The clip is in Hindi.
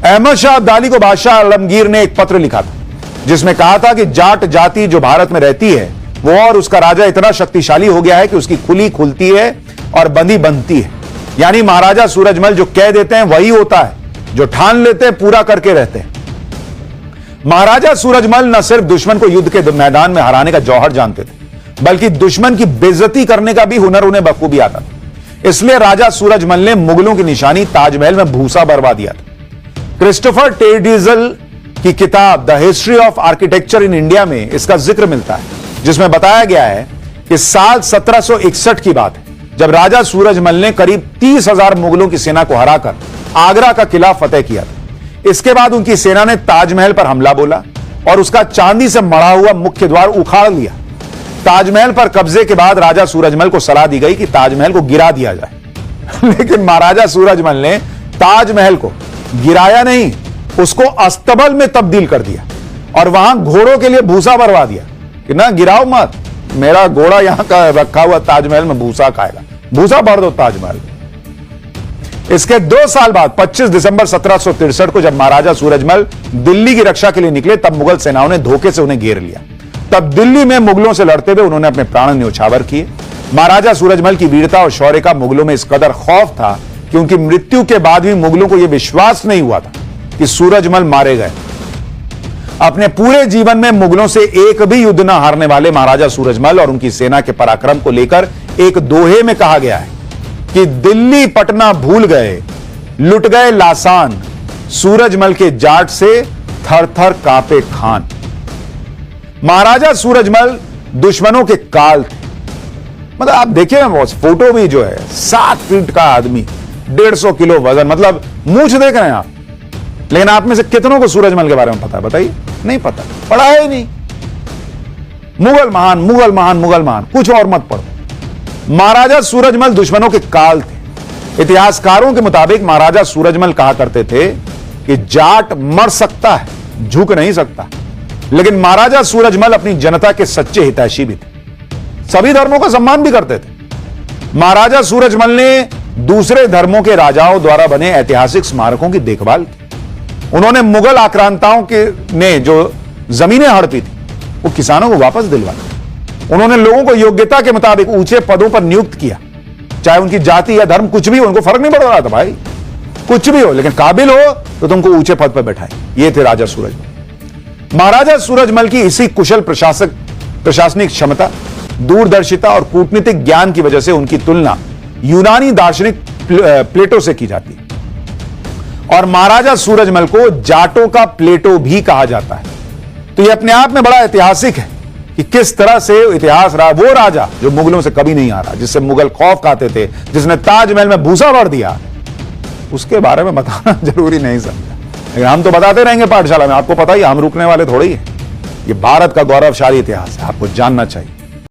अहमद शाह अब्दाली को बादशाह आलमगीर ने एक पत्र लिखा था जिसमें कहा था कि जाट जाति जो भारत में रहती है वो और उसका राजा इतना शक्तिशाली हो गया है कि उसकी खुली खुलती है और बंदी बनती है। यानी महाराजा सूरजमल जो कह देते हैं वही होता है, जो ठान लेते हैं पूरा करके रहते हैं। महाराजा सूरजमल न सिर्फ दुश्मन को युद्ध के मैदान में हराने का जौहर जानते थे बल्कि दुश्मन की बेइज्जती करने का भी हुनर उन्हें बखूबी आता था। इसलिए राजा सूरजमल ने मुगलों की निशानी ताजमहल में भूसा बरवा दिया था। क्रिस्टोफर टेडिजल की किताब the history of architecture in India में इसका जिक्र मिलता है, जिसमें बताया गया है कि साल 1761 की बात है जब राजा सूरजमल ने करीब 30,000 मुगलों की सेना को हराकर आगरा का किला फतेह किया था। इसके बाद उनकी सेना ने ताजमहल पर हमला बोला और उसका चांदी से मढ़ा हुआ मुख्य द्वार उखाड़ लिया। ताजमहल पर कब्जे के बाद राजा सूरजमल को सलाह दी गई कि ताजमहल को गिरा दिया जाए लेकिन महाराजा सूरजमल ने ताजमहल को गिराया नहीं, उसको अस्तबल में तब्दील कर दिया और वहां घोड़ों के लिए भूसा भरवा दिया कि ना गिराओ मत, मेरा घोड़ा यहां का रखा हुआ ताजमहल में भूसा खाएगा, भूसा भर दो ताजमहल। इसके 2 साल बाद 25 दिसंबर 1763 को जब महाराजा सूरजमल दिल्ली की रक्षा के लिए निकले तब मुगल सेनाओं ने धोखे से उन्हें घेर लिया। तब दिल्ली में मुगलों से लड़ते हुए उन्होंने अपने प्राण न्योछावर किए। महाराजा सूरजमल की वीरता और शौर्य का मुगलों में इस कदर खौफ था कि उनकी मृत्यु के बाद भी मुगलों को यह विश्वास नहीं हुआ था कि सूरजमल मारे गए। अपने पूरे जीवन में मुगलों से एक भी युद्ध न हारने वाले महाराजा सूरजमल और उनकी सेना के पराक्रम को लेकर एक दोहे में कहा गया है कि दिल्ली पटना भूल गए, लुट गए लासान, सूरजमल के जाट से थर थर कांपे खान। महाराजा सूरजमल दुश्मनों के काल थे। मतलब आप देखिए ना बॉस, फोटो भी जो है 7 फीट का आदमी, 150 किलो वजन, मतलब मूंछ देख रहे हैं आप। लेकिन आप में से कितनों को सूरजमल के बारे में पता है? बताइए, नहीं पता, पढ़ा है ही नहीं। मुगल महान, मुगल महान, मुगल महान, कुछ और मत पढ़ो। महाराजा सूरजमल दुश्मनों के काल थे। इतिहासकारों के मुताबिक महाराजा सूरजमल कहा करते थे कि जाट मर सकता है, झुक नहीं सकता। लेकिन महाराजा सूरजमल अपनी जनता के सच्चे हितैषी भी थे, सभी धर्मों का सम्मान भी करते थे। महाराजा सूरजमल ने दूसरे धर्मों के राजाओं द्वारा बने ऐतिहासिक स्मारकों की देखभाल की। उन्होंने मुगल आक्रांताओं के ने जो जमीनें हड़पी थी वो किसानों को वापस दिलवाई। उन्होंने लोगों को योग्यता के मुताबिक ऊंचे पदों पर नियुक्त किया, चाहे उनकी जाति या धर्म कुछ भी हो, उनको फर्क नहीं पड़ रहा था भाई, कुछ भी हो, लेकिन काबिल हो तो तुमको ऊंचे पद पर बैठाए। ये थे राजा सूरजमल। महाराजा सूरजमल की इसी कुशल प्रशासनिक क्षमता, दूरदर्शिता और कूटनीतिक ज्ञान की वजह से उनकी तुलना यूनानी दार्शनिक प्लेटो से की जाती है और महाराजा सूरजमल को जाटों का प्लेटो भी कहा जाता है। तो यह अपने आप में बड़ा ऐतिहासिक है कि किस तरह से इतिहास रहा। वो राजा जो मुगलों से कभी नहीं आ रहा, जिससे मुगल खौफ खाते थे, जिसने ताजमहल में भूसा भर दिया, उसके बारे में बताना जरूरी नहीं समझा। लेकिन हम तो बताते रहेंगे पाठशाला में, आपको पता ही, हम रुकने वाले थोड़ी है। ये भारत का गौरवशाली इतिहास है, आपको जानना चाहिए।